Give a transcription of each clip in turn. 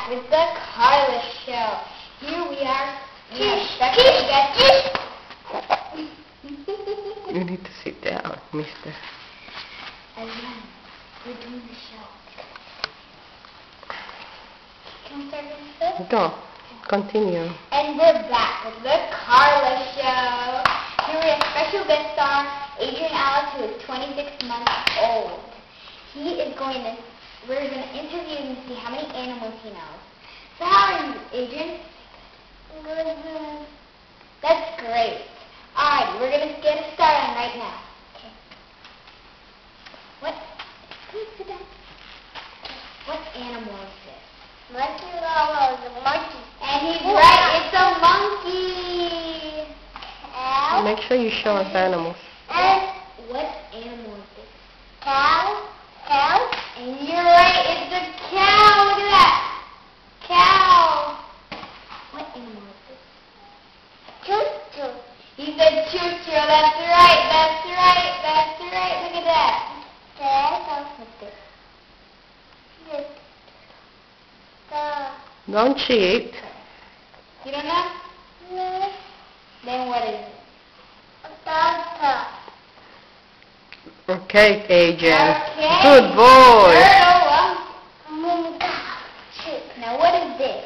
back with the Carla Show. Here we are. We have special guests. You need to sit down, mister. Again, we're doing the show. Can we start with this? Go. Continue. And we're back with the Carla Show. Here we have special guest star, Adrian Alex, who is 26 months old. We're going to interview him and see how many animals he knows. So how are you, Adrian? Good. That's great. Alright, we're going to get started right now. Okay. Please sit down. What animal is this? Monkey, the monkey. And he's right, it's a monkey. Cow. Make sure you show us animals. What animal is this? Cow. And you're right, it's a cow. Look at that. Cow. What animal is this? Choo-choo. He said choo-choo. That's right. Look at that. What's this? Don't cheat. You don't know? No. Then what is it? Okay, Adrian. Okay. Good boy. Now what is this?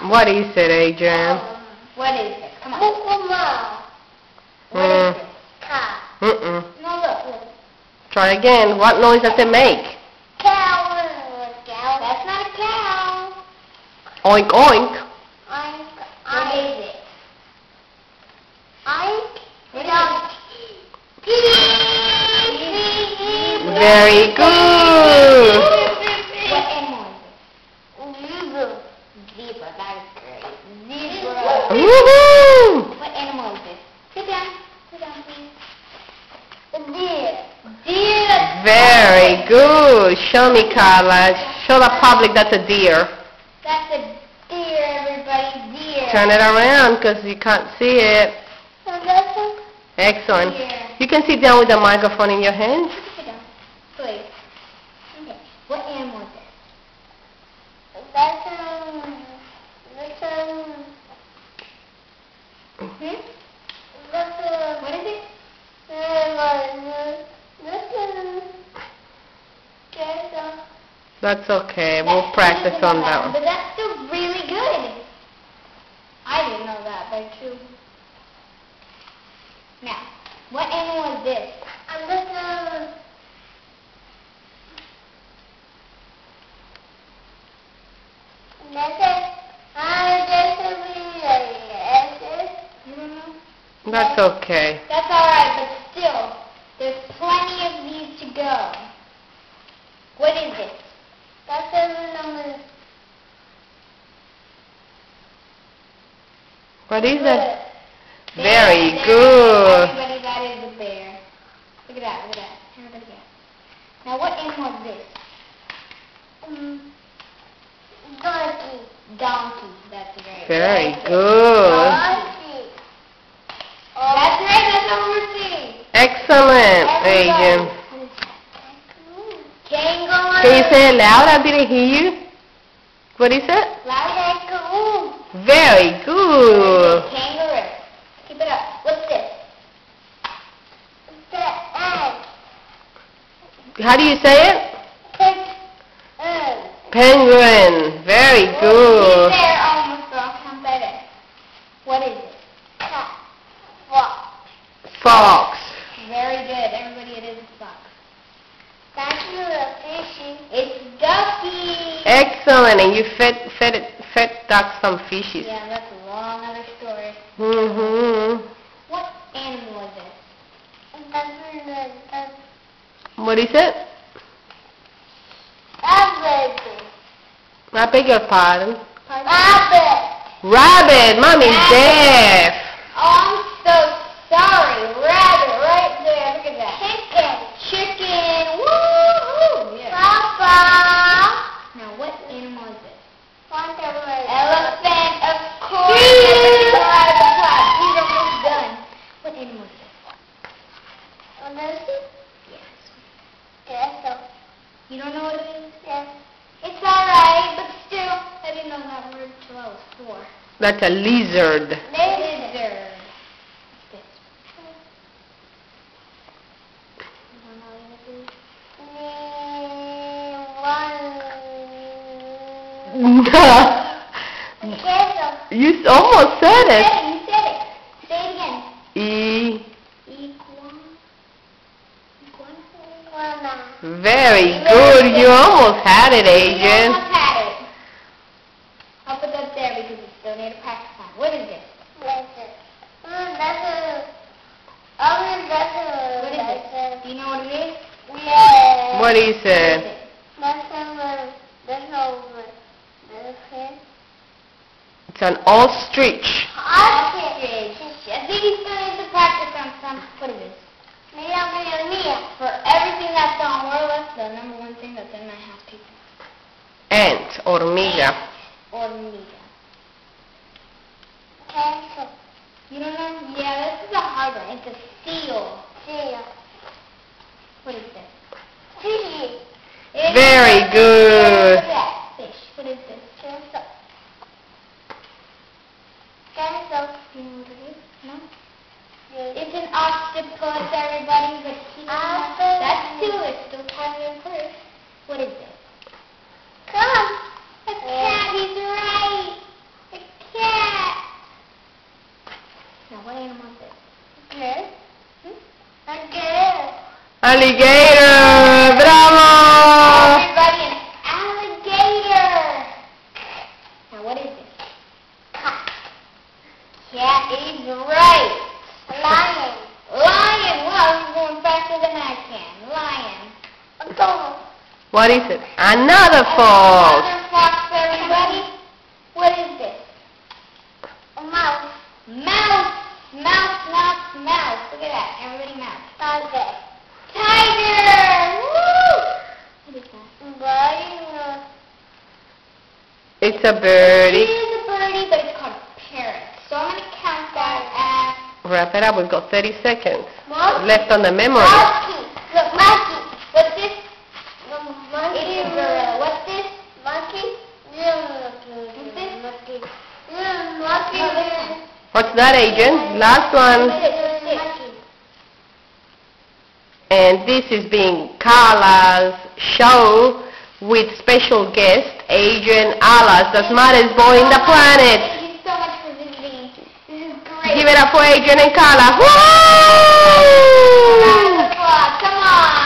What is it, Adrian? What is this? Come on. What is this? No, look. Try again. What noise does it make? That's not a cow. Oink, oink. What is it? What is it? Very good. What animal is this? Zebra. That is great. Zebra. Woohoo! What animal is this? Sit down, please. Deer. Deer. That's Very good. Show me, Carla. Show the public that's a deer. That's a deer, everybody. Deer. Turn it around because you can't see it. Excellent. Deer. You can sit down with the microphone in your hands. Sit down, please. Okay. What animal is this? What is it? That's okay. We'll practice on that one. But that's still really good. I didn't know that, but it's true. Now, what animal is this? You don't know? That's okay. That's alright, but still, there's plenty of these to go. What is it? What is it? Bear. Very Bear. good. Everybody, that is a bear. Look at that. Everybody here. Now, what animal is this? Donkey. That's right. Very good. That's right, that's what we're seeing. Excellent, Adrian. What is that? Kangaroo. Can you say it loud? I didn't hear you. What is it? Very good. Kangaroo. Keep it up. What's this? How do you say it? Penguin. Very good. There, almost wrong. Better. What is it? Fox. Very good. Everybody, it is a fox. It's ducky. Excellent. And you fed duck some fishes. Yeah, that's a long other story. Mm-hmm. What animal is this? What is it? I beg your pardon. Rabbit. Mommy's deaf. Oh, I'm so sorry. Rabbit, right there. Look at that. Chicken. Woo-hoo. Yeah. Now, what animal is this? Elephant, of course. He's almost done. What animal is this? Yes. You don't know what it is? Yes. It's alright, but So that was 4. That's a lizard. Lizard. You almost said it. You said it. Say it again. Iguana. Very good. You almost had it, You Adrian. almost had it. I'll put that there because it's still near the practice time. What is this? What is this? What is Do you know what it is? What is it? It's an ostrich. Ostrich. I think he's still needs to practice on some. What is this? For everything that's on Warless, the number 1 thing that's in my house, people. Ant, hormiga. Hormiga. You don't know? Yeah, this is a hard one. It's a seal. What is this? Very good. Look at that fish. What is this? Do you know what it is? No? It's an octopus, everybody, but that's 2. It's still kind of improved. What is this? A cat. He's right. A cat. Now, what animal is this? Alligator. Bravo. Everybody, an alligator. Now, what is this? Cat is right. Lion. Wow, he's going faster than I can. Lion. What is it? Another fox. Another fox, everybody. What is this? Mouse. Look at that. Everybody, mouse. Tiger. Woo! What is that? It's a It birdie. is a birdie, but it's called a parrot. So I'm going to count that as... Wrap it up. We've got 30 seconds Monkey. left on the memory. Monkey. Look, monkey. What's this? It is gorilla. What's this? Monkey. What's this? Monkey. What's that, Adrian? Last one. And this is being Carla's show with special guest Adrian Alas, the smartest boy in the planet. Thank you so much for visiting. This is great. Give it up for Adrian and Carla. Woo! Come on.